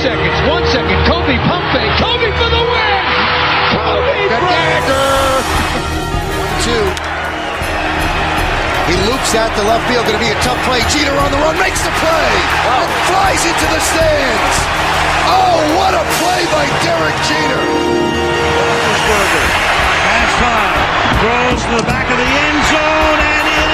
seconds, 1 second. Kobe pump fake. Kobe for the win. Kobe Bryant. 2. He loops out to left field. Going to be a tough play. Jeter on the run. Makes the play. And flies into the stands. Oh, what a play by Derek Jeter. Roethlisberger has time. Throws to the back of the end zone. And it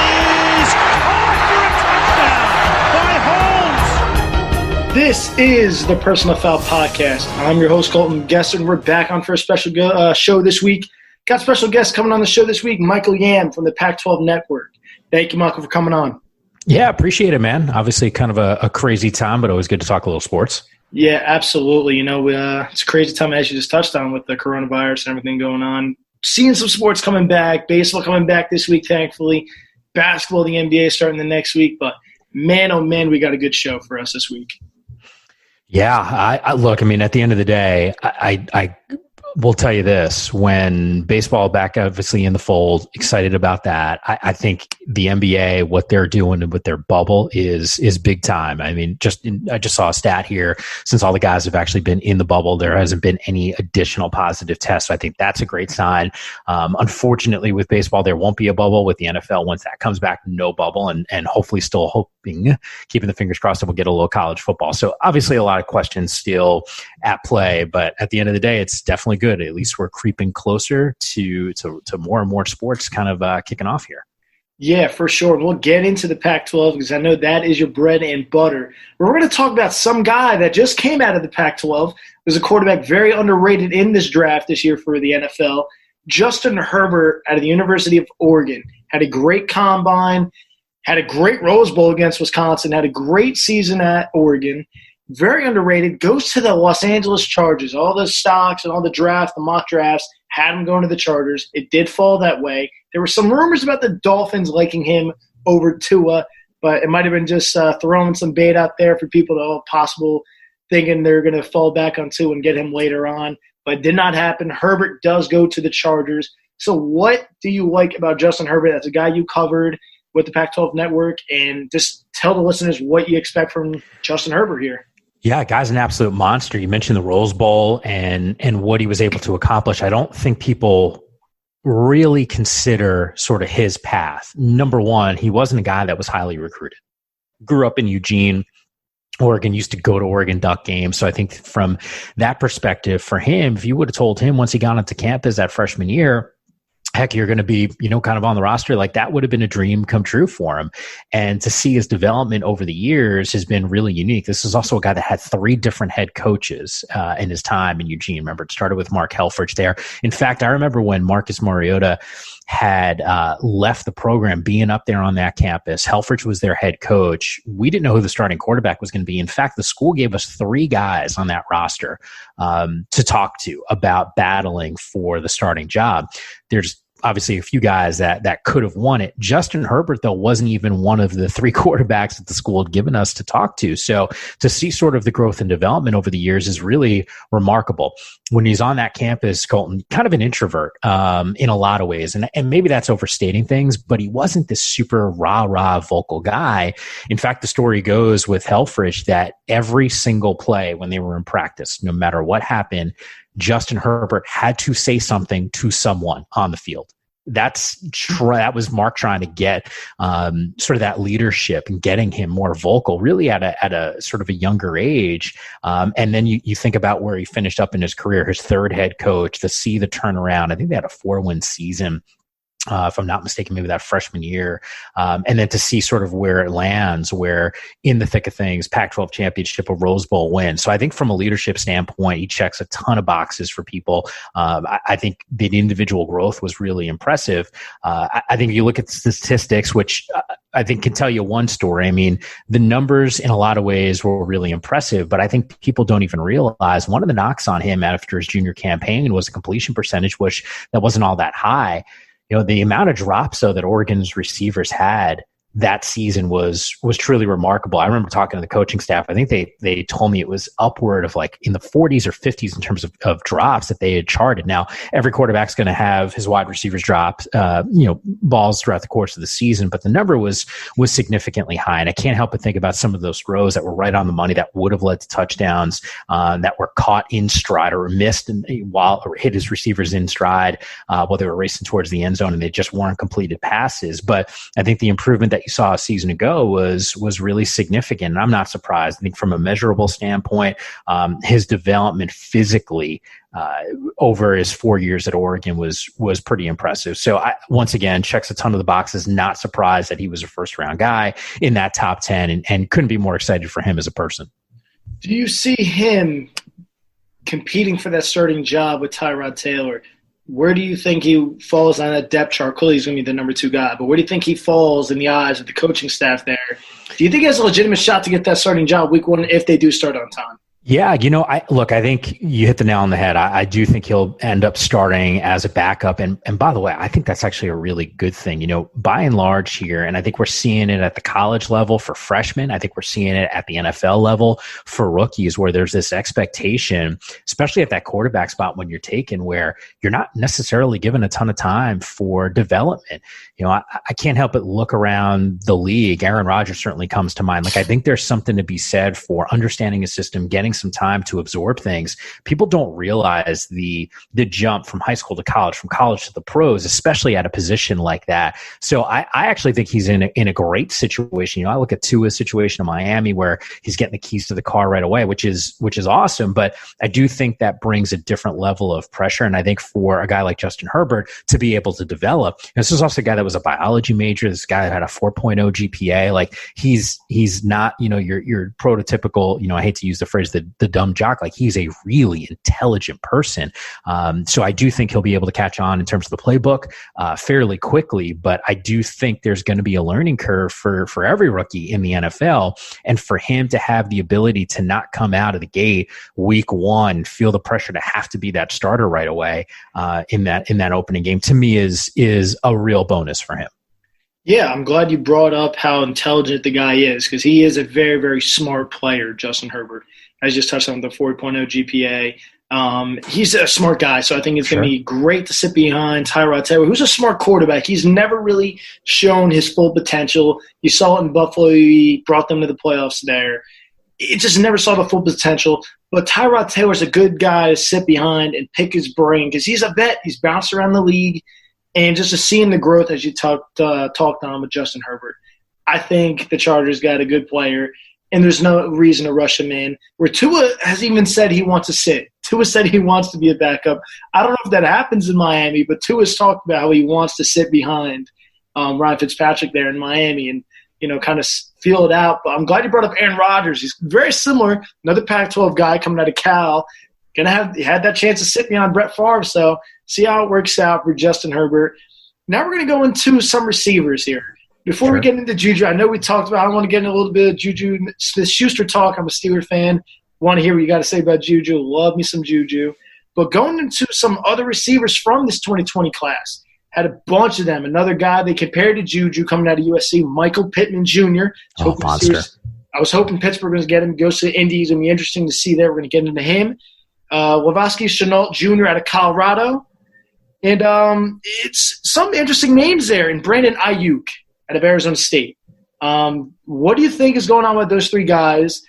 is off for a touchdown by Holmes. This is the Personal Foul Podcast. I'm your host, Colton Guest, and we're back on for a special show this week. Got special guests coming on the show this week, Michael Yam from the Pac-12 Network. Thank you, Michael, for coming on. Yeah, appreciate it, man. Obviously kind of a crazy time, but always good to talk a little sports. Yeah, absolutely. You know, it's a crazy time, as you just touched on, with the coronavirus and everything going on. Seeing some sports coming back, baseball coming back this week, thankfully. Basketball, the NBA starting the next week. But, man, oh, man, we got a good show for us this week. Yeah, look, I mean, at the end of the day, I will tell you this. When baseball back obviously in the fold, excited about that. I think the NBA, what they're doing with their bubble is big time. I mean, I just saw a stat here. Since all the guys have actually been in the bubble, there hasn't been any additional positive tests. So I think that's a great sign. Unfortunately, with baseball, there won't be a bubble. With the NFL, once that comes back, no bubble, and hopefully still hoping, keeping the fingers crossed that we'll get a little college football. So obviously a lot of questions still at play, but at the end of the day, it's definitely good. At least we're creeping closer to more and more sports kind of kicking off here. Yeah, for sure. We'll get into the Pac-12 because I know that is your bread and butter. We're going to talk about some guy that just came out of the Pac-12. Was a quarterback very underrated in this draft this year for the NFL. Justin Herbert out of the University of Oregon. Had a great combine, had a great Rose Bowl against Wisconsin, had a great season at Oregon. Very underrated, goes to the Los Angeles Chargers. All the stocks and all the drafts, the mock drafts, had him going to the Chargers. It did fall that way. There were some rumors about the Dolphins liking him over Tua, but it might have been just throwing some bait out there for people to possible thinking they're going to fall back on Tua and get him later on. But it did not happen. Herbert does go to the Chargers. So what do you like about Justin Herbert as a guy you covered with the Pac-12 Network? And just tell the listeners what you expect from Justin Herbert here. Yeah, guy's an absolute monster. You mentioned the Rose Bowl and what he was able to accomplish. I don't think people really consider sort of his path. Number one, he wasn't a guy that was highly recruited. Grew up in Eugene, Oregon, used to go to Oregon Duck games. So I think from that perspective, for him, if you would have told him once he got onto campus that freshman year, heck, you're going to be, kind of on the roster, like that would have been a dream come true for him. And to see his development over the years has been really unique. This is also a guy that had 3 different head coaches in his time in Eugene. Remember, it started with Mark Helfrich there. In fact, I remember when Marcus Mariota had left the program, being up there on that campus. Helfrich was their head coach. We didn't know who the starting quarterback was going to be. In fact, the school gave us 3 guys on that roster to talk to about battling for the starting job. There's obviously a few guys that could have won it. Justin Herbert, though, wasn't even one of the 3 quarterbacks that the school had given us to talk to. So to see sort of the growth and development over the years is really remarkable. When he's on that campus, Colton, kind of an introvert in a lot of ways. And maybe that's overstating things, but he wasn't this super rah-rah vocal guy. In fact, the story goes with Helfrich that every single play when they were in practice, no matter what happened, Justin Herbert had to say something to someone on the field. That was Mark trying to get sort of that leadership and getting him more vocal, really at a sort of a younger age. And then you think about where he finished up in his career, his 3rd head coach, to see the turnaround. I think they had a 4-win season. If I'm not mistaken, maybe that freshman year. And then to see sort of where it lands, where in the thick of things, Pac-12 championship, a Rose Bowl win. So I think from a leadership standpoint, he checks a ton of boxes for people. I think the individual growth was really impressive. I think if you look at the statistics, which I think can tell you one story. I mean, the numbers in a lot of ways were really impressive, but I think people don't even realize one of the knocks on him after his junior campaign was a completion percentage, which that wasn't all that high. The amount of drops, though, that Oregon's receivers had that season was truly remarkable. I remember talking to the coaching staff. I think they told me it was upward of like in the 40s or 50s in terms of drops that they had charted. Now, every quarterback's going to have his wide receivers drop, balls throughout the course of the season, but the number was significantly high. And I can't help but think about some of those throws that were right on the money that would have led to touchdowns, that were caught in stride or missed or hit his receivers in stride while they were racing towards the end zone, and they just weren't completed passes. But I think the improvement that you saw a season ago was really significant. And I'm not surprised. I think from a measurable standpoint, his development physically over his 4 years at Oregon was pretty impressive. So once again, checks a ton of the boxes. Not surprised that he was a first round guy in that top 10, and couldn't be more excited for him as a person. Do you see him competing for that starting job with Tyrod Taylor? Where do you think he falls on that depth chart? Clearly he's going to be the number 2 guy, but where do you think he falls in the eyes of the coaching staff there? Do you think he has a legitimate shot to get that starting job week 1 if they do start on time? Yeah, I think you hit the nail on the head. I do think he'll end up starting as a backup. And by the way, I think that's actually a really good thing. By and large here, and I think we're seeing it at the college level for freshmen. I think we're seeing it at the NFL level for rookies, where there's this expectation, especially at that quarterback spot when you're taken, where you're not necessarily given a ton of time for development. I can't help but look around the league. Aaron Rodgers certainly comes to mind. Like, I think there's something to be said for understanding a system, getting some time to absorb things. People don't realize the jump from high school to college, from college to the pros, especially at a position like that. So I actually think he's in a great situation. I look at Tua's situation in Miami, where he's getting the keys to the car right away, which is awesome. But I do think that brings a different level of pressure. And I think for a guy like Justin Herbert to be able to develop, this is also a guy that was a biology major. This guy had a 4.0 GPA. Like, he's not, your prototypical, I hate to use the phrase the dumb jock. Like, he's a really intelligent person. So I do think he'll be able to catch on in terms of the playbook fairly quickly, but I do think there's going to be a learning curve for every rookie in the NFL. And for him to have the ability to not come out of the gate week 1, feel the pressure to have to be that starter right away in that opening game, to me is a real bonus for him. Yeah, I'm glad you brought up how intelligent the guy is, because he is a very, very smart player, Justin Herbert. I just touched on the 4.0 GPA. He's a smart guy, so I think it's going to be great to sit behind Tyrod Taylor, who's a smart quarterback. He's never really shown his full potential. You saw it in Buffalo. He brought them to the playoffs there. It just never saw the full potential. But Tyrod Taylor's a good guy to sit behind and pick his brain, because he's a vet. He's bounced around the league. And just to seeing the growth, as you talked on with Justin Herbert, I think the Chargers got a good player, and there's no reason to rush him in. Where Tua has even said he wants to sit. Tua said he wants to be a backup. I don't know if that happens in Miami, but Tua's talked about how he wants to sit behind Ryan Fitzpatrick there in Miami and, kind of feel it out. But I'm glad you brought up Aaron Rodgers. He's very similar, another Pac-12 guy coming out of Cal. He had that chance to sit behind Brett Favre, so see how it works out for Justin Herbert. Now we're going to go into some receivers here. Before we get into Juju, I know we talked about, I want to get into a little bit of Juju Smith-Schuster talk. I'm a Steeler fan. Want to hear what you got to say about Juju. Love me some Juju. But going into some other receivers from this 2020 class, had a bunch of them. Another guy they compared to Juju coming out of USC, Michael Pittman Jr. Monster. I was hoping Pittsburgh was going to get him. Goes to the Indies. It's going to be interesting to see that. We're going to get into him. Wavasky Chenault Jr. out of Colorado. And it's some interesting names there. And Brandon Ayuk out of Arizona State. What do you think is going on with those 3 guys?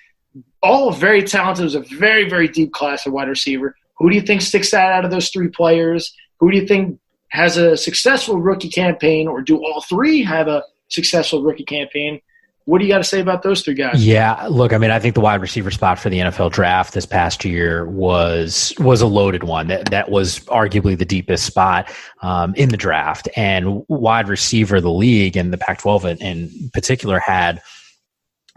All very talented. It was a very, very deep class of wide receiver. Who do you think sticks out of those 3 players? Who do you think has a successful rookie campaign, or do all 3 have a successful rookie campaign? What do you got to say about those 3 guys? Yeah, look, I think the wide receiver spot for the NFL draft this past year was a loaded one. That was arguably the deepest spot in the draft. And wide receiver, the league and the Pac-12 in particular had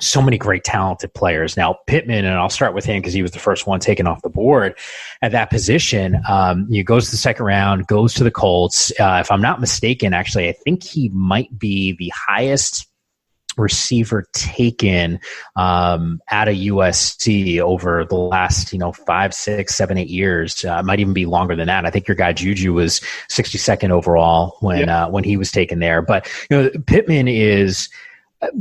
so many great talented players. Now, Pittman, and I'll start with him because he was the first one taken off the board at that position. He goes to the second round, goes to the Colts. If I'm not mistaken, actually, I think he might be the highest receiver taken out of USC over the last 5, 6, 7, 8 years. Might even be longer than that. I think your guy Juju was 62nd overall when he was taken there. But Pittman is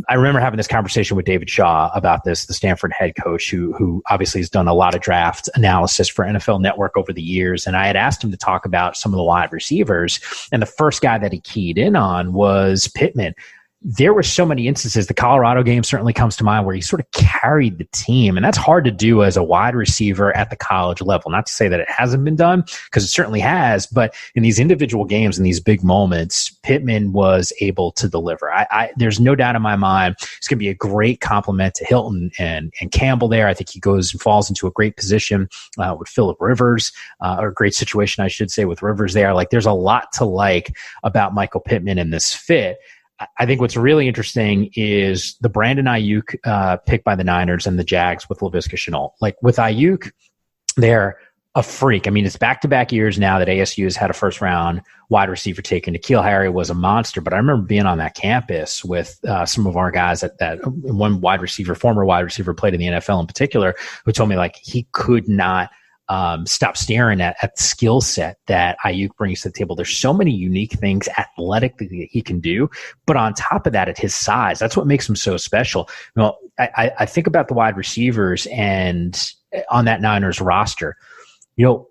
I remember having this conversation with David Shaw about this, the Stanford head coach who obviously has done a lot of draft analysis for NFL Network over the years. And I had asked him to talk about some of the wide receivers. And the first guy that he keyed in on was Pittman. There were so many instances. The Colorado game certainly comes to mind where he sort of carried the team. And that's hard to do as a wide receiver at the college level. Not to say that it hasn't been done, because it certainly has. But in these individual games, in these big moments, Pittman was able to deliver. There's no doubt in my mind it's going to be a great compliment to Hilton and Campbell there. I think he goes and falls into a great position with Phillip Rivers, or a great situation, I should say, with Rivers there. Like, there's a lot to like about Michael Pittman in this fit. I think what's really interesting is the Brandon Ayuk pick by the Niners and the Jags with Laviska Shenault. Like, with Ayuk, they're a freak. I mean, it's back-to-back years now that ASU has had a first-round wide receiver taken. N'Keal Harry was a monster, but I remember being on that campus with some of our guys that one former wide receiver played in the NFL in particular, who told me, like, he could not stop staring at the skill set that Ayuk brings to the table. There's so many unique things athletically that he can do, but on top of that, at his size, that's what makes him so special. You know, I think about the wide receivers and on that Niners roster, you know,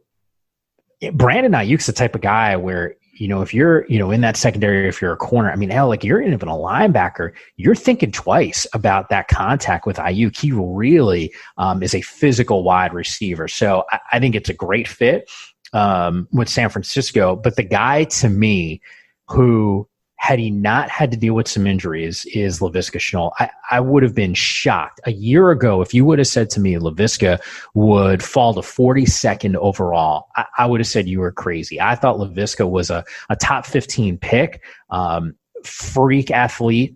Brandon Ayuk's the type of guy where, you know, if you're, you know, in that secondary, if you're a corner, I mean, hell, like, you're even a linebacker, you're thinking twice about that contact with Ayuk. He really is a physical wide receiver. So I think it's a great fit with San Francisco. But the guy, to me, who, had he not had to deal with some injuries, is Laviska Shenault. I would have been shocked. A year ago, if you would have said to me Laviska would fall to 42nd overall, I would have said you were crazy. I thought Laviska was a top 15 pick, freak athlete.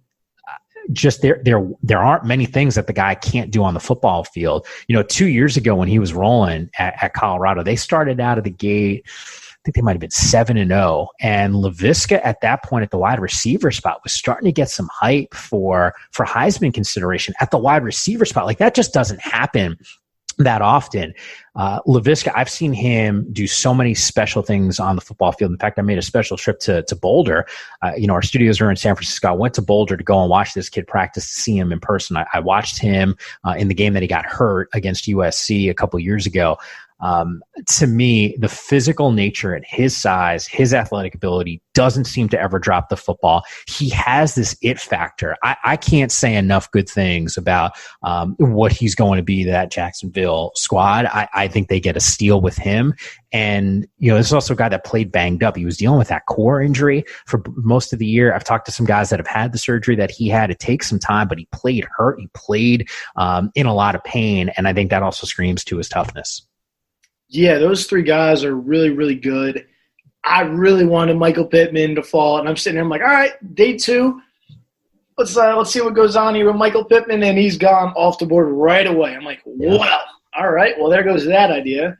Just there aren't many things that the guy can't do on the football field. You know, 2 years ago when he was rolling at Colorado, they started out of the gate, I think they might have been 7-0. And Laviska at that point at the wide receiver spot was starting to get some hype for Heisman consideration at the wide receiver spot. Like, that just doesn't happen that often. Laviska, I've seen him do so many special things on the football field. In fact, I made a special trip to Boulder. You know, our studios are in San Francisco. I went to Boulder to go and watch this kid practice, to see him in person. I watched him in the game that he got hurt against USC a couple years ago. To me, the physical nature and his size, his athletic ability doesn't seem to ever drop the football. He has this it factor. I can't say enough good things about what he's going to be to that Jacksonville squad. I think they get a steal with him. And, you know, this is also a guy that played banged up. He was dealing with that core injury for most of the year. I've talked to some guys that have had the surgery that he had. It takes some time, but he played hurt. He played in a lot of pain. And I think that also screams to his toughness. Yeah, those three guys are really, really good. I really wanted Michael Pittman to fall, and I'm sitting there, I'm like, all right, day two, let's see what goes on here with Michael Pittman, and he's gone off the board right away. I'm like, well, all right, well, there goes that idea.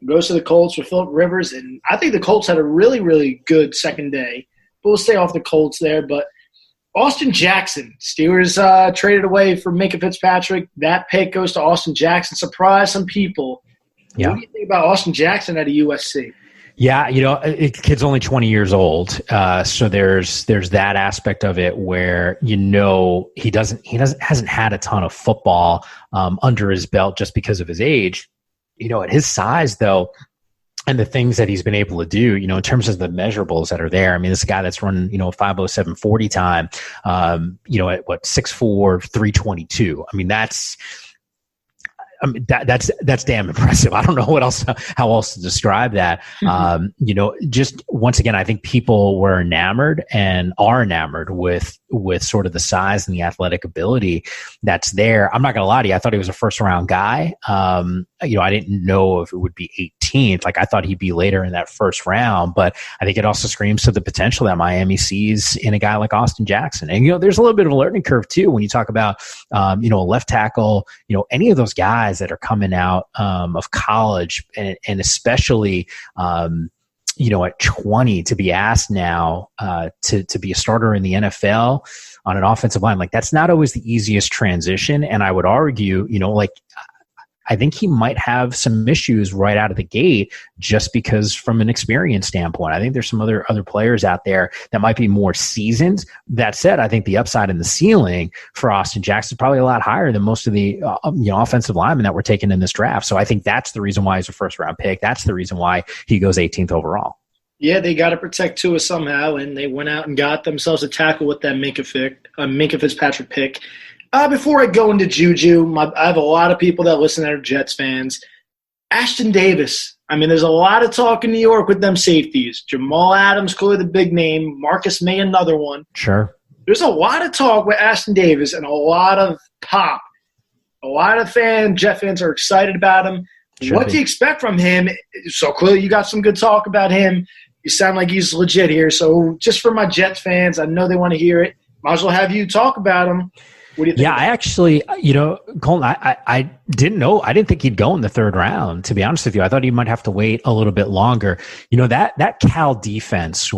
Goes to the Colts with Phillip Rivers, and I think the Colts had a really, really good second day. But we'll stay off the Colts there. But Austin Jackson, Steelers traded away for Minka Fitzpatrick. That pick goes to Austin Jackson. Surprise some people. Yeah. What do you think about Austin Jackson at a USC? Yeah, you know, kid's only 20 years old, so there's that aspect of it where, you know, he hasn't had a ton of football under his belt just because of his age. You know, at his size though, and the things that he's been able to do, you know, in terms of the measurables that are there. I mean, this guy that's running, you know, 5:07 40 time, you know, at what 6'4", 322. I mean, that's damn impressive. I don't know how else to describe that. You know, just once again, I think people were enamored and are enamored with sort of the size and the athletic ability that's there. I'm not going to lie to you. I thought he was a first round guy. You know, I didn't know if it would be 18th. Like, I thought he'd be later in that first round, but I think it also screams to the potential that Miami sees in a guy like Austin Jackson. And, you know, there's a little bit of a learning curve too, when you talk about, you know, a left tackle, you know, any of those guys that are coming out of college, and especially, you know, at 20 to be asked now to be a starter in the NFL on an offensive line, like, that's not always the easiest transition. And I would argue, you know, like, I think he might have some issues right out of the gate just because from an experience standpoint. I think there's some other players out there that might be more seasoned. That said, I think the upside and the ceiling for Austin Jackson is probably a lot higher than most of the offensive linemen that were taken in this draft. So I think that's the reason why he's a first-round pick. That's the reason why he goes 18th overall. Yeah, they got to protect Tua somehow, and they went out and got themselves a tackle with that Minkah Fitzpatrick pick. Before I go into Juju, I have a lot of people that listen that are Jets fans. Ashton Davis. I mean, there's a lot of talk in New York with them safeties. Jamal Adams, clearly the big name. Marcus May, another one. Sure. There's a lot of talk with Ashton Davis and a lot of pop. A lot of Jet fans are excited about him. What do you expect from him? So clearly you got some good talk about him. You sound like he's legit here. So just for my Jets fans, I know they want to hear it. Might as well have you talk about him. What do you think? Yeah, I actually, Colton, I didn't know. I didn't think he'd go in the third round, to be honest with you. I thought he might have to wait a little bit longer. That Cal defense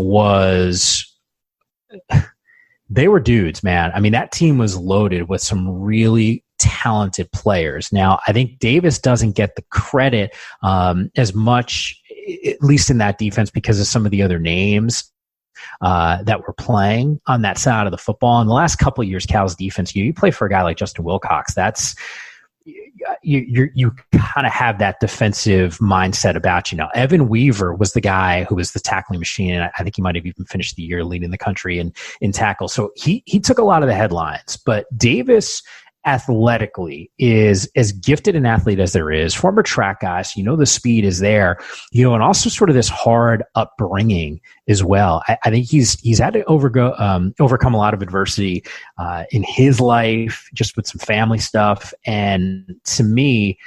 they were dudes, man. I mean, that team was loaded with some really talented players. Now, I think Davis doesn't get the credit as much, at least in that defense, because of some of the other names that were playing on that side of the football. In the last couple of years, Cal's defense, you play for a guy like Justin Wilcox, that's you kind of have that defensive mindset about you. Now, Evan Weaver was the guy who was the tackling machine, and I think he might have even finished the year leading the country in tackle. So he took a lot of the headlines. But Davis athletically is as gifted an athlete as there is. Former track guy, so the speed is there, and also sort of this hard upbringing as well. I think he's had to overcome a lot of adversity in his life, just with some family stuff. And to me,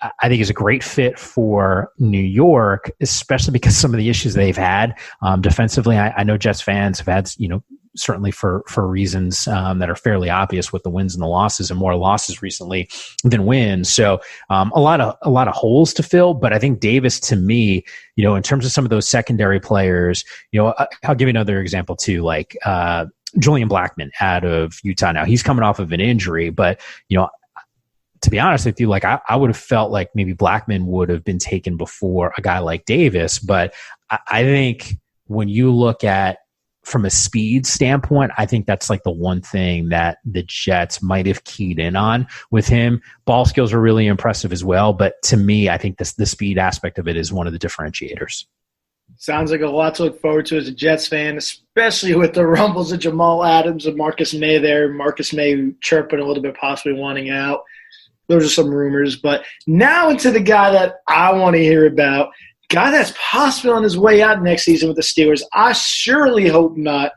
I think he's a great fit for New York, especially because some of the issues they've had defensively. I know Jets fans have had, certainly for reasons that are fairly obvious with the wins and the losses, and more losses recently than wins. So a lot of holes to fill. But I think Davis, to me, in terms of some of those secondary players, I'll give you another example too, like Julian Blackmon out of Utah. Now he's coming off of an injury, but to be honest with you, like I would have felt like maybe Blackmon would have been taken before a guy like Davis. But I think when you look at from a speed standpoint, I think that's like the one thing that the Jets might have keyed in on with him. Ball skills are really impressive as well. But to me, I think the speed aspect of it is one of the differentiators. Sounds like a lot to look forward to as a Jets fan, especially with the rumbles of Jamal Adams and Marcus May there. Marcus May chirping a little bit, possibly wanting out. Those are some rumors. But now into the guy that I want to hear about. Guy that's possibly on his way out next season with the Steelers. I surely hope not.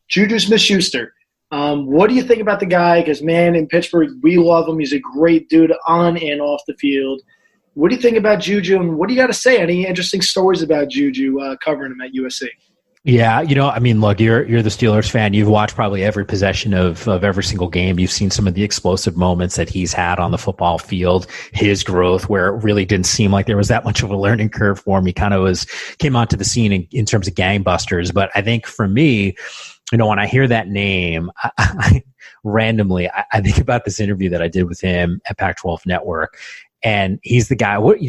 Juju Smith-Schuster. What do you think about the guy? Because, man, in Pittsburgh, we love him. He's a great dude on and off the field. What do you think about Juju, and what do you got to say? Any interesting stories about Juju covering him at USC? Yeah, I mean, look, you're the Steelers fan. You've watched probably every possession of every single game. You've seen some of the explosive moments that he's had on the football field, his growth, where it really didn't seem like there was that much of a learning curve for him. He kind of came onto the scene in terms of gangbusters. But I think for me, when I hear that name, I randomly think about this interview that I did with him at Pac-12 Network. And he's the guy. What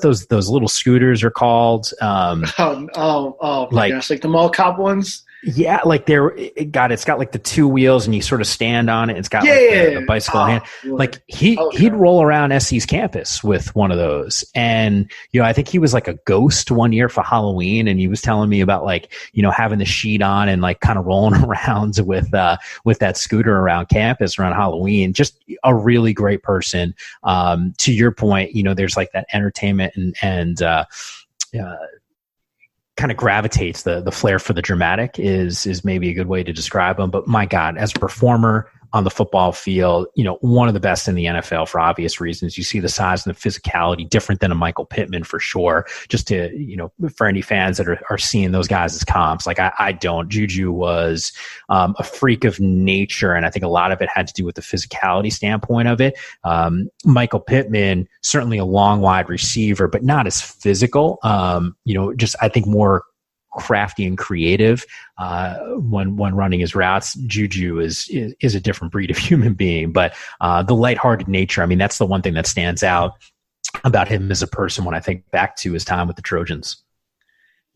those little scooters are called? My gosh, like the mall cop ones. Yeah, like it's got like the two wheels, and you sort of stand on it. It's got the bicycle hand. Like he'd roll around SC's campus with one of those, and I think he was like a ghost one year for Halloween, and he was telling me about like having the sheet on and like kind of rolling around with that scooter around campus around Halloween. Just a really great person. To your point, there's like that entertainment and kind of gravitates the flair for the dramatic is maybe a good way to describe him. But my God, as a performer on the football field, one of the best in the NFL for obvious reasons. You see the size and the physicality, different than a Michael Pittman for sure. Just to, for any fans that are seeing those guys as comps, like I don't. Juju was a freak of nature, and I think a lot of it had to do with the physicality standpoint of it. Michael Pittman, certainly a long, wide receiver, but not as physical. Just I think more crafty and creative when running his routes. Juju is a different breed of human being, but the lighthearted nature, I mean, that's the one thing that stands out about him as a person when I think back to his time with the Trojans.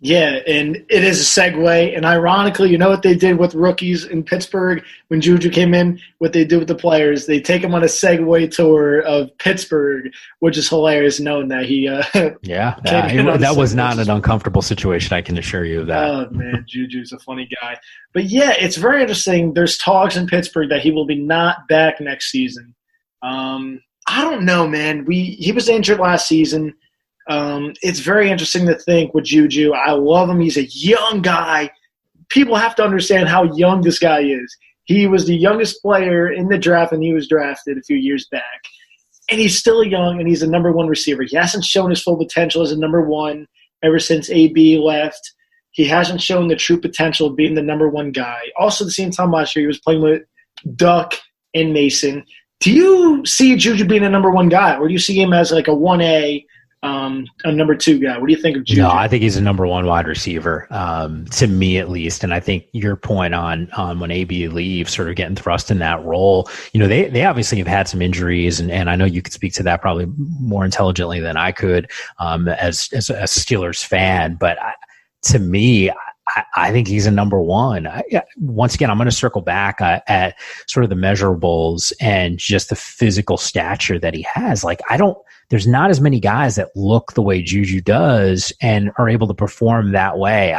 Yeah, and it is a segue. And ironically, you know what they did with rookies in Pittsburgh when Juju came in? What they do with the players, they take him on a segue tour of Pittsburgh, which is hilarious knowing that he that was not an uncomfortable situation, I can assure you of that. Oh, man, Juju's a funny guy. But, yeah, it's very interesting. There's talks in Pittsburgh that he will be not back next season. I don't know, man. He was injured last season. It's very interesting to think with Juju. I love him. He's a young guy. People have to understand how young this guy is. He was the youngest player in the draft when he was drafted a few years back. And he's still young, and he's a number one receiver. He hasn't shown his full potential as a number one ever since AB left. He hasn't shown the true potential of being the number one guy. Also, at the same time last year, he was playing with Duck and Mason. Do you see Juju being a number one guy, or do you see him as like a 1A, a number two guy? What do you think of Juju? No, I think he's a number one wide receiver, to me at least. And I think your point on when AB leaves, sort of getting thrust in that role, they obviously have had some injuries, and I know you could speak to that probably more intelligently than I could as a Steelers fan. But to me, I think he's a number one. Once again, I'm going to circle back at sort of the measurables and just the physical stature that he has. There's not as many guys that look the way Juju does and are able to perform that way.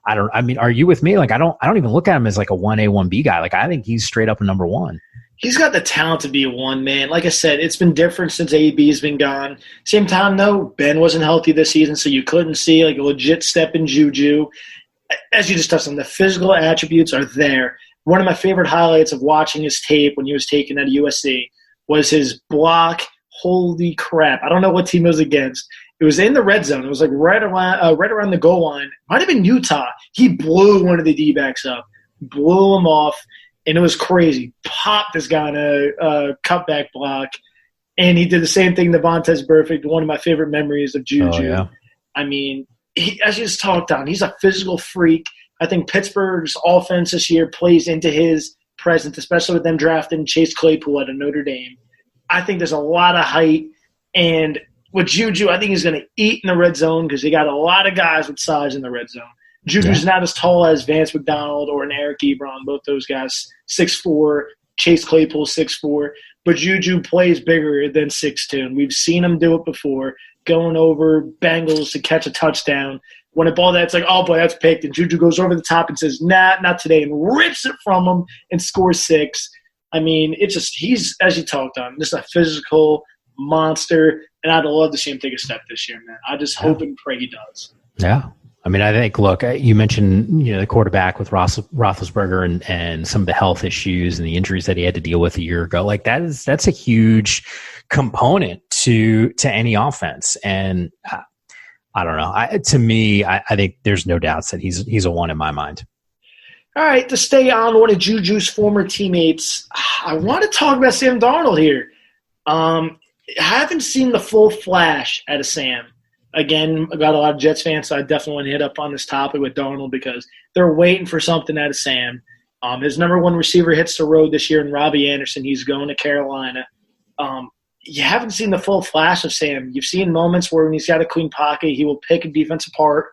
Are you with me? I don't even look at him as like a 1A, 1B guy. I think he's straight up a number one. He's got the talent to be a one, man. Like I said, it's been different since AB's been gone. Same time, though, Ben wasn't healthy this season, so you couldn't see a legit step in Juju. As you just touched on, the physical attributes are there. One of my favorite highlights of watching his tape when he was taken at USC was his block. Holy crap. I don't know what team it was against. It was in the red zone. It was right around the goal line. Might have been Utah. He blew one of the D-backs up, blew him off, and it was crazy. Popped this guy on a cutback block, and he did the same thing to Vontaze Burfict, one of my favorite memories of Juju. Oh, yeah. I mean, as you just talked on, he's a physical freak. I think Pittsburgh's offense this year plays into his presence, especially with them drafting Chase Claypool out of Notre Dame. I think there's a lot of height. And with Juju, I think he's going to eat in the red zone because they got a lot of guys with size in the red zone. Juju's not as tall as Vance McDonald or an Eric Ebron, both those guys 6'4", Chase Claypool 6'4", but Juju plays bigger than 6'2", and we've seen him do it before, going over Bengals to catch a touchdown. When a ball that's like, oh boy, that's picked, and Juju goes over the top and says, nah, not today, and rips it from him and scores 6. I mean, it's just he's, as you talked on, just a physical monster, and I'd love to see him take a step this year, man. I just hope and pray he does. Yeah. I mean, I think, look, you mentioned, the quarterback with Roethlisberger and some of the health issues and the injuries that he had to deal with a year ago. That's a huge component to any offense. And I don't know. To me, I think there's no doubts that he's a one in my mind. All right, to stay on one of Juju's former teammates, I want to talk about Sam Darnold here. I haven't seen the full flash out of Sam. Again, I got a lot of Jets fans, so I definitely want to hit up on this topic with Darnold because they're waiting for something out of Sam. His number one receiver hits the road this year in Robbie Anderson. He's going to Carolina. You haven't seen the full flash of Sam. You've seen moments where when he's got a clean pocket, he will pick a defense apart.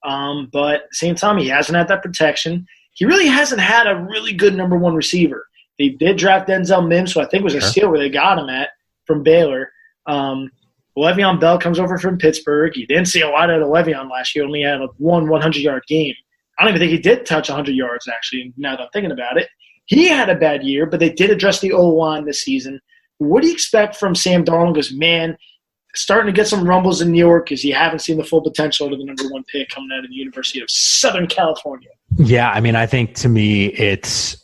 But at the same time, he hasn't had that protection. He really hasn't had a really good number one receiver. They did draft Denzel Mims, who I think was a steal where they got him at from Baylor. Le'Veon Bell comes over from Pittsburgh. You didn't see a lot out of Le'Veon last year. Only had one 100-yard game. I don't even think he did touch 100 yards, actually, now that I'm thinking about it. He had a bad year, but they did address the O-line this season. What do you expect from Sam Darnold? Because, man, starting to get some rumbles in New York because you haven't seen the full potential of the number one pick coming out of the University of Southern California. Yeah, I mean, I think to me it's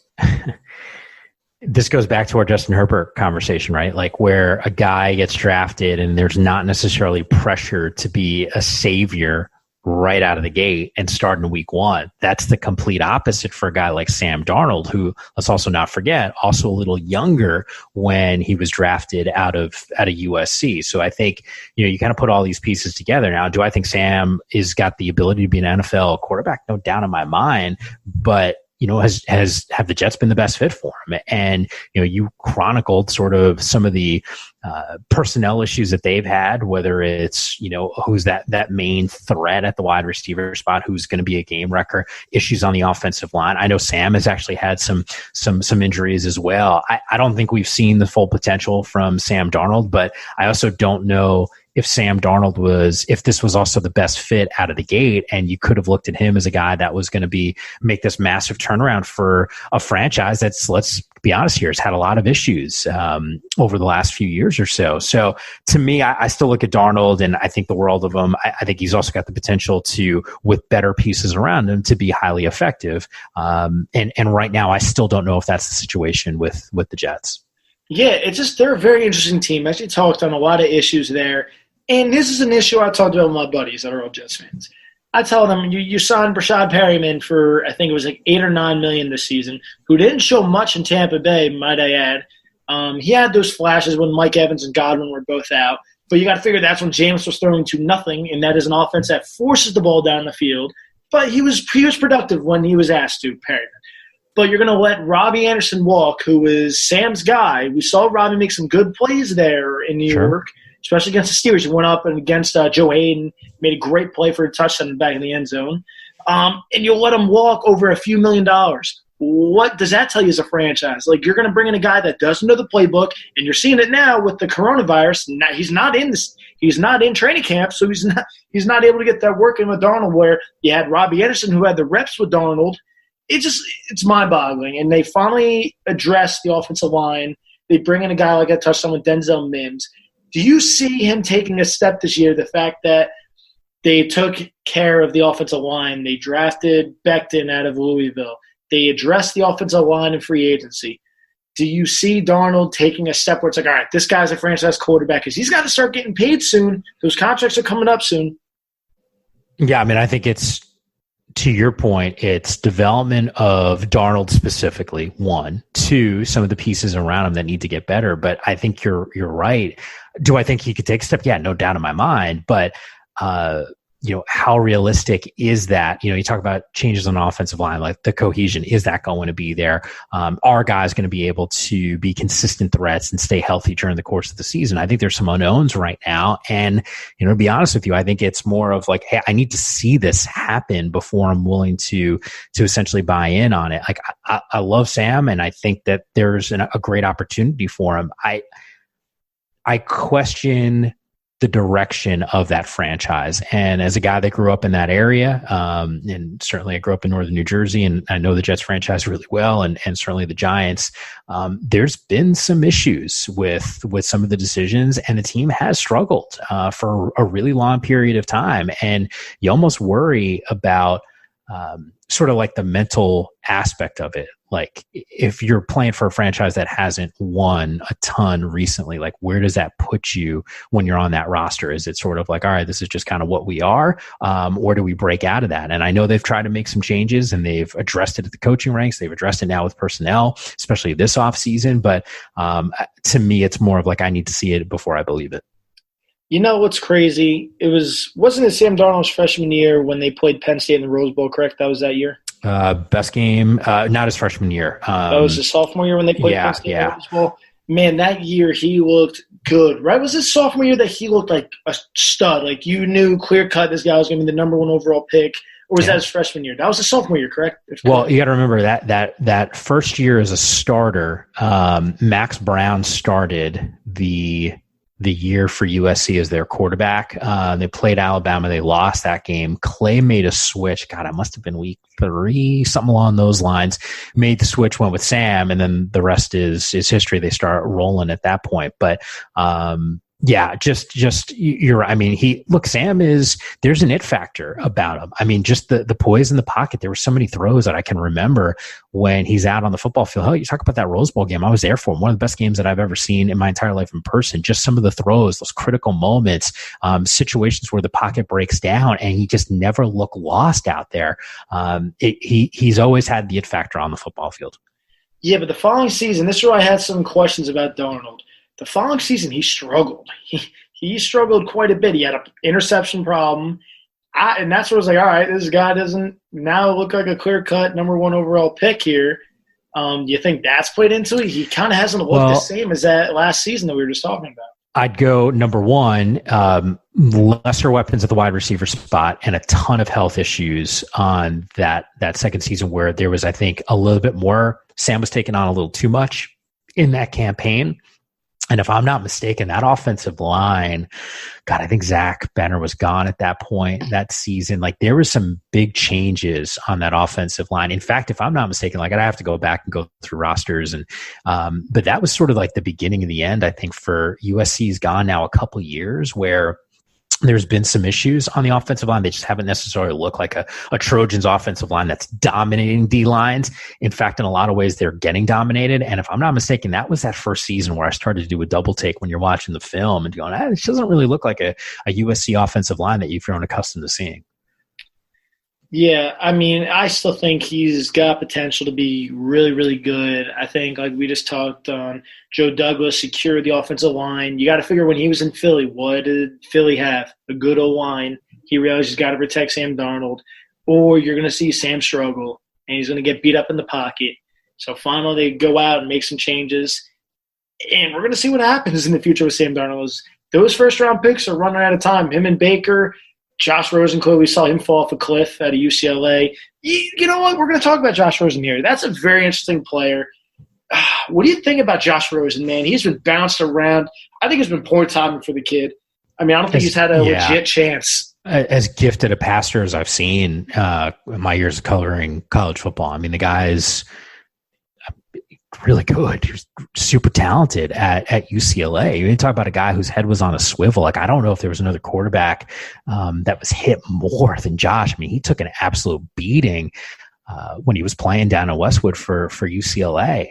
this goes back to our Justin Herbert conversation, right? Where a guy gets drafted and there's not necessarily pressure to be a savior right out of the gate and start in week one. That's the complete opposite for a guy like Sam Darnold, who, let's also not forget, also a little younger when he was drafted out of USC. So I think, you kind of put all these pieces together. Now, do I think Sam has got the ability to be an NFL quarterback? No doubt in my mind, but have the Jets been the best fit for him? And, you chronicled sort of some of the personnel issues that they've had, whether it's, who's that main threat at the wide receiver spot, who's going to be a game wrecker, issues on the offensive line. I know Sam has actually had some injuries as well. I don't think we've seen the full potential from Sam Darnold, but I also don't know if Sam Darnold if this was also the best fit out of the gate, and you could have looked at him as a guy that was going to make this massive turnaround for a franchise that's, let's be honest here, has had a lot of issues over the last few years or so. So to me, I still look at Darnold and I think the world of him. I think he's also got the potential to, with better pieces around him, to be highly effective. And right now, I still don't know if that's the situation with the Jets. Yeah, they're a very interesting team. I actually talked on a lot of issues there. And this is an issue I talked about with my buddies that are all Jets fans. I tell them, you signed Brashad Perryman for, I think it was like $8 or $9 million this season, who didn't show much in Tampa Bay, might I add. He had those flashes when Mike Evans and Godwin were both out. But you got to figure that's when James was throwing to nothing, and that is an offense that forces the ball down the field. But he was productive when he was asked to, Perryman. But you're going to let Robbie Anderson walk, who is Sam's guy. We saw Robbie make some good plays there in New York, especially against the Steelers. He went up and against Joe Hayden, made a great play for a touchdown in the back of the end zone. And you'll let him walk over a few $1 million. What does that tell you as a franchise? Like, you're going to bring in a guy that doesn't know the playbook, and you're seeing it now with the coronavirus. He's not in training camp, so he's not able to get that work in with Darnold, where you had Robbie Anderson who had the reps with Darnold. It's mind-boggling. And they finally address the offensive line. They bring in a guy like a touchdown with Denzel Mims. Do you see him taking a step this year, the fact that they took care of the offensive line, they drafted Becton out of Louisville, they addressed the offensive line in free agency? Do you see Darnold taking a step where it's like, all right, this guy's a franchise quarterback because he's got to start getting paid soon. Those contracts are coming up soon. Yeah, I mean, I think it's, to your point, it's development of Darnold specifically, one. Two, some of the pieces around him that need to get better. But I think you're right. Do I think he could take a step? Yeah, no doubt in my mind. But how realistic is that? You talk about changes on the offensive line, like the cohesion. Is that going to be there? Are guys going to be able to be consistent threats and stay healthy during the course of the season? I think there's some unknowns right now. And, to be honest with you, I think it's more of like, hey, I need to see this happen before I'm willing to essentially buy in on it. Like, I love Sam, and I think that there's a great opportunity for him. I question the direction of that franchise. And as a guy that grew up in that area, and certainly I grew up in northern New Jersey, and I know the Jets franchise really well, and certainly the Giants, there's been some issues with some of the decisions, and the team has struggled for a really long period of time. And you almost worry about sort of like the mental aspect of it. Like, if you're playing for a franchise that hasn't won a ton recently, like, where does that put you when you're on that roster? Is it sort of like, all right, this is just kind of what we are, or do we break out of that? And I know they've tried to make some changes, and they've addressed it at the coaching ranks. They've addressed it now with personnel, especially this offseason. But to me, it's more of like, I need to see it before I believe it. You know what's crazy? Wasn't it Sam Darnold's freshman year when they played Penn State in the Rose Bowl, correct? That was that year? Best game, not his freshman year. That was his sophomore year when they played Penn State in the Rose Bowl? Man, that year he looked good, right? Was his sophomore year that he looked like a stud? Like, you knew clear-cut this guy was going to be the number one overall pick? Or was that his freshman year? That was his sophomore year, correct? Well, you got to remember that first year as a starter, Max Brown started the year for USC as their quarterback. They played Alabama. They lost that game. Clay made a switch. God, I must have been week 3, something along those lines. Made the switch, went with Sam, and then the rest is history. They start rolling at that point. But yeah, you're. I mean, Sam there's an it factor about him. I mean, just the poise in the pocket. There were so many throws that I can remember when he's out on the football field. Oh, you talk about that Rose Bowl game. I was there for him. One of the best games that I've ever seen in my entire life in person. Just some of the throws, those critical moments, situations where the pocket breaks down, and he just never looked lost out there. He's always had the it factor on the football field. Yeah, but the following season, this is where I had some questions about Darnold. The following season, he struggled. He struggled quite a bit. He had an interception problem. And that's where I was like, all right, this guy doesn't now look like a clear-cut number 1 overall pick here. You think that's played into it? He kind of hasn't looked the same as that last season that we were just talking about. I'd go number 1, lesser weapons at the wide receiver spot and a ton of health issues on that second season where there was, I think, a little bit more. Sam was taking on a little too much in that campaign. And if I'm not mistaken, that offensive line, God, I think Zach Benner was gone at that point that season. Like there were some big changes on that offensive line. In fact, if I'm not mistaken, like I'd have to go back and go through rosters and, but that was sort of like the beginning of the end, I think, for USC's gone now a couple years where there's been some issues on the offensive line. They just haven't necessarily looked like a Trojans offensive line that's dominating D lines. In fact, in a lot of ways, they're getting dominated. And if I'm not mistaken, that was that first season where I started to do a double take when you're watching the film and going, it doesn't really look like a USC offensive line that you've grown accustomed to seeing. Yeah, I mean, I still think he's got potential to be really, really good. I think, like we just talked on, Joe Douglas secured the offensive line. You got to figure when he was in Philly, what did Philly have? A good O-line. He realized he's got to protect Sam Darnold, or you're going to see Sam struggle, and he's going to get beat up in the pocket. So finally they go out and make some changes, and we're going to see what happens in the future with Sam Darnold. Those first-round picks are running out of time. Him and Baker – Josh Rosen, clearly we saw him fall off a cliff at a UCLA. You know what? We're going to talk about Josh Rosen here. That's a very interesting player. What do you think about Josh Rosen, man? He's been bounced around. I think it's been poor timing for the kid. I mean, I don't think he's had a legit chance. As gifted a passer as I've seen in my years of coloring college football. I mean, the guy's really good. He was super talented at UCLA. You talk about a guy whose head was on a swivel. Like, I don't know if there was another quarterback that was hit more than Josh. I mean, he took an absolute beating when he was playing down in Westwood for UCLA.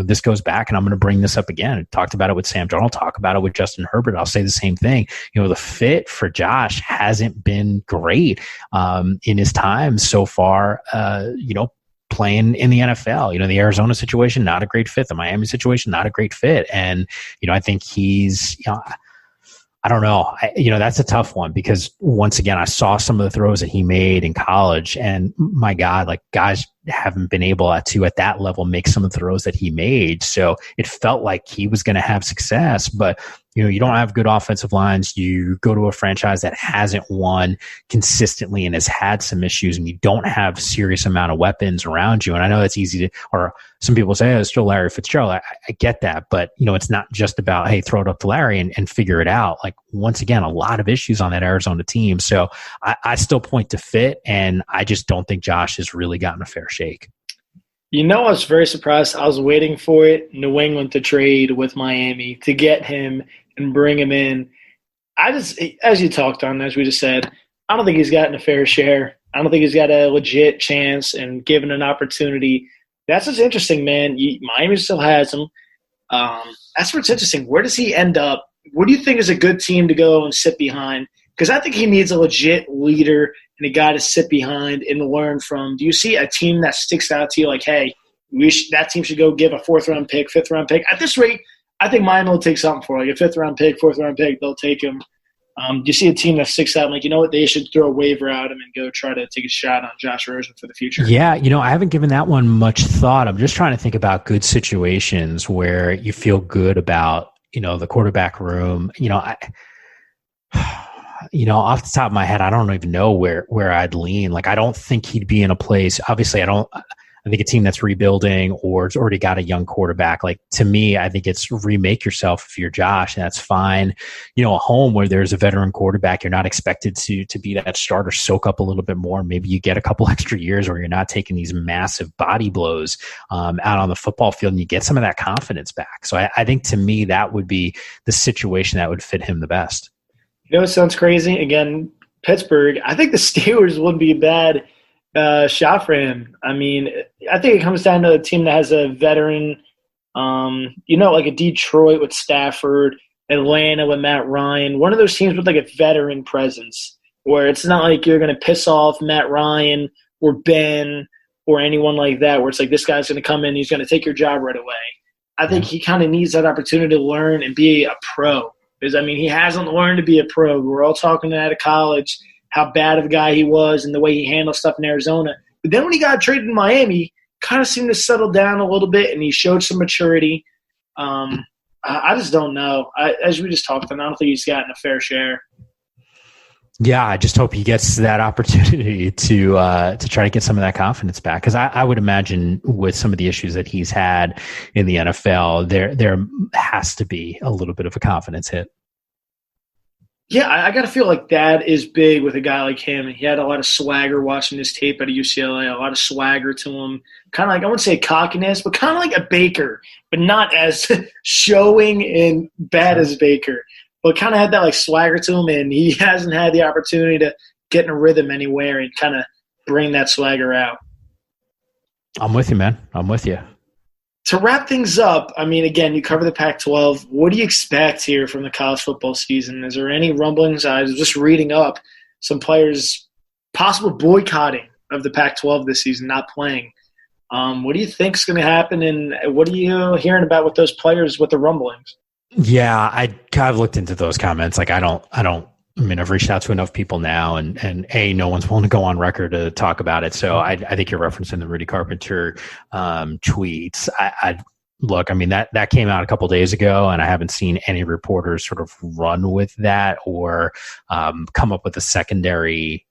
This goes back, and I'm going to bring this up again. I talked about it with Sam Darnold, talk about it with Justin Herbert. I'll say the same thing. The fit for Josh hasn't been great in his time so far, playing in the NFL. The Arizona situation, not a great fit. The Miami situation, not a great fit. And, I think he's, I don't know. That's a tough one because once again, I saw some of the throws that he made in college and my God, like guys haven't been able to at that level make some of the throws that he made. So it felt like he was going to have success, but you don't have good offensive lines. You go to a franchise that hasn't won consistently and has had some issues, and you don't have a serious amount of weapons around you. And I know that's easy to, or some people say, it's still Larry Fitzgerald. I get that, but it's not just about, hey, throw it up to Larry and figure it out. Like, once again, a lot of issues on that Arizona team. So I still point to fit, and I just don't think Josh has really gotten a fair shake. I was very surprised. I was waiting for it, New England to trade with Miami to get him and bring him in. As you talked on, as we just said, I don't think he's gotten a fair share. I don't think he's got a legit chance and given an opportunity. That's what's interesting, man. Miami still has him. That's what's interesting. Where does he end up? What do you think is a good team to go and sit behind? Because I think he needs a legit leader and a guy to sit behind and learn from. Do you see a team that sticks out to you like, hey, that team should go give a 4th-round pick, 5th-round pick? At this rate, I think Miami will take something for like a 5th-round pick, 4th-round pick. They'll take him. Do you see a team that sticks out like, you know what, they should throw a waiver at him and go try to take a shot on Josh Rosen for the future? Yeah, I haven't given that one much thought. I'm just trying to think about good situations where you feel good about, the quarterback room. Off the top of my head, I don't even know where I'd lean. Like, I don't think he'd be in a place. Obviously, I think a team that's rebuilding or it's already got a young quarterback. Like, to me, I think it's remake yourself if you're Josh, and that's fine. A home where there's a veteran quarterback, you're not expected to be that starter, soak up a little bit more. Maybe you get a couple extra years where you're not taking these massive body blows out on the football field, and you get some of that confidence back. So I think, to me, that would be the situation that would fit him the best. It sounds crazy. Again, Pittsburgh, I think the Steelers wouldn't be a bad shot for him. I mean, I think it comes down to a team that has a veteran, like a Detroit with Stafford, Atlanta with Matt Ryan, one of those teams with like a veteran presence where it's not like you're going to piss off Matt Ryan or Ben or anyone like that where it's like this guy's going to come in, he's going to take your job right away. I think he kind of needs that opportunity to learn and be a pro. Because, he hasn't learned to be a pro. We're all talking out of college how bad of a guy he was and the way he handled stuff in Arizona. But then when he got traded in Miami, kind of seemed to settle down a little bit, and he showed some maturity. I just don't know. As we just talked about, I don't think he's gotten a fair share. Yeah, I just hope he gets that opportunity to try to get some of that confidence back. Because I would imagine with some of the issues that he's had in the NFL, there has to be a little bit of a confidence hit. Yeah, I got to feel like that is big with a guy like him. He had a lot of swagger watching his tape at UCLA, a lot of swagger to him. Kind of like, I wouldn't say cockiness, but kind of like a Baker, but not as showing and bad as Baker. But kind of had that like swagger to him, and he hasn't had the opportunity to get in a rhythm anywhere and kind of bring that swagger out. I'm with you, man. I'm with you. To wrap things up, I mean, again, you cover the Pac-12. What do you expect here from the college football season? Is there any rumblings? I was just reading up some players possible boycotting of the Pac-12 this season, not playing. What do you think is going to happen, and what are you hearing about with those players with the rumblings? Yeah, I kind of looked into those comments. Like, I mean, I've reached out to enough people now, and no one's willing to go on record to talk about it. So I think you're referencing the Rudy Carpenter tweets. Look, I mean, that came out a couple days ago, and I haven't seen any reporters sort of run with that or come up with a secondary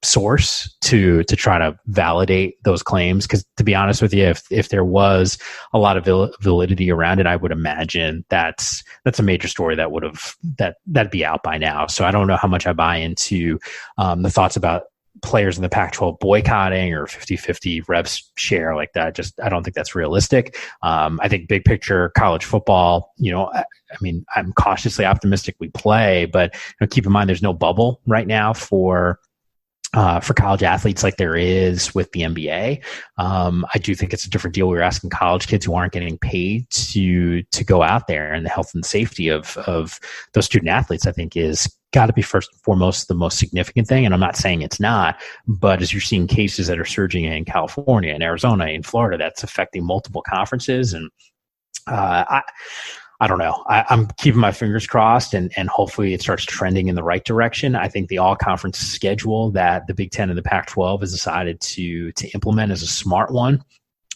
source to try to validate those claims. Because to be honest with you, if there was a lot of validity around it, I would imagine that's a major story that'd be out by now. So I don't know how much I buy into the thoughts about players in the Pac-12 boycotting or 50-50 reps share like that. I don't think that's realistic. I think big picture college football, I mean, I'm cautiously optimistic we play, but keep in mind there's no bubble right now for college athletes like there is with the NBA. I do think it's a different deal. We were asking college kids who aren't getting paid to go out there, and the health and safety of those student athletes, I think, is got to be first and foremost the most significant thing. And I'm not saying it's not, but as you're seeing cases that are surging in California and Arizona and Florida, that's affecting multiple conferences. And I don't know. I'm keeping my fingers crossed, and hopefully it starts trending in the right direction. I think the all-conference schedule that the Big Ten and the Pac-12 has decided to implement is a smart one,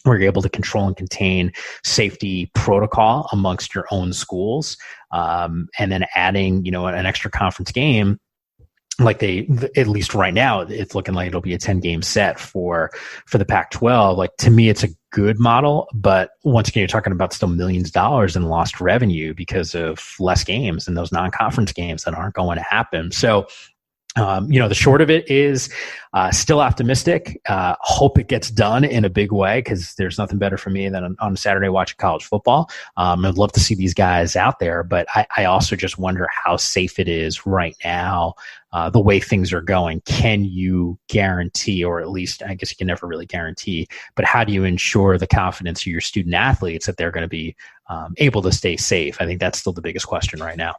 where you're able to control and contain safety protocol amongst your own schools, and then adding, an extra conference game. Like at least right now, it's looking like it'll be a 10-game set for the Pac-12. Like, to me, it's a good model, but once again, you're talking about still millions of dollars in lost revenue because of less games and those non-conference games that aren't going to happen. So, the short of it is still optimistic. Hope it gets done in a big way, because there's nothing better for me than on a Saturday watching college football. I'd love to see these guys out there, but I also just wonder how safe it is right now, the way things are going. Can you guarantee, or at least I guess you can never really guarantee, but how do you ensure the confidence of your student athletes that they're going to be able to stay safe? I think that's still the biggest question right now.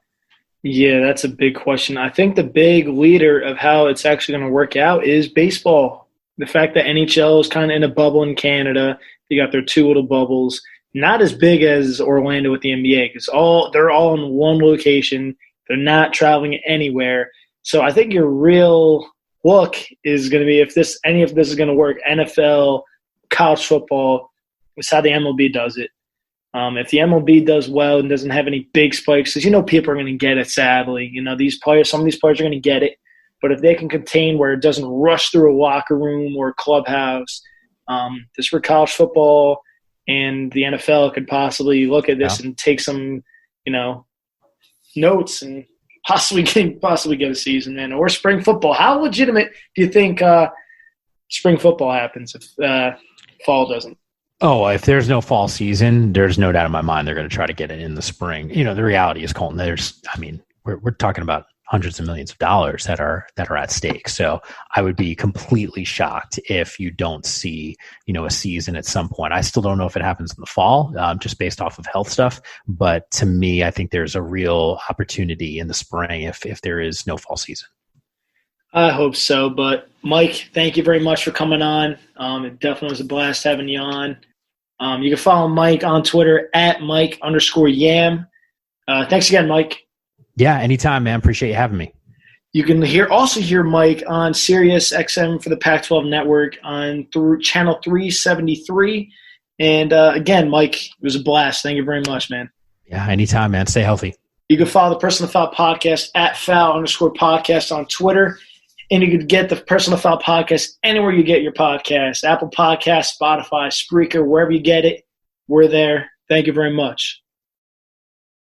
Yeah, that's a big question. I think the big leader of how it's actually going to work out is baseball. The fact that NHL is kind of in a bubble in Canada. You got their two little bubbles, not as big as Orlando with the NBA, because they're all in one location. They're not traveling anywhere. So I think your real look is going to be if any of this is going to work. NFL, college football, it's how the MLB does it. If the MLB does well and doesn't have any big spikes, because people are going to get it, sadly. Some of these players are going to get it. But if they can contain where it doesn't rush through a locker room or a clubhouse, this for college football and the NFL could possibly look at this and take some, notes and possibly get a season in, or spring football. How legitimate do you think spring football happens if fall doesn't? Oh, if there's no fall season, there's no doubt in my mind they're going to try to get it in the spring. The reality is, Colton, we're talking about hundreds of millions of dollars that are at stake. So I would be completely shocked if you don't see, a season at some point. I still don't know if it happens in the fall, just based off of health stuff. But to me, I think there's a real opportunity in the spring if there is no fall season. I hope so. But Mike, thank you very much for coming on. It definitely was a blast having you on. You can follow Mike on Twitter at Mike_Yam. Thanks again, Mike. Yeah, anytime, man. Appreciate you having me. You can also hear Mike on Sirius XM for the Pac-12 Network on through channel 373. And again, Mike, it was a blast. Thank you very much, man. Yeah, anytime, man. Stay healthy. You can follow the Personal Foul Podcast at @foul_podcast on Twitter. And you can get the Personal Foul Podcast anywhere you get your podcast. Apple Podcasts, Spotify, Spreaker, wherever you get it, we're there. Thank you very much.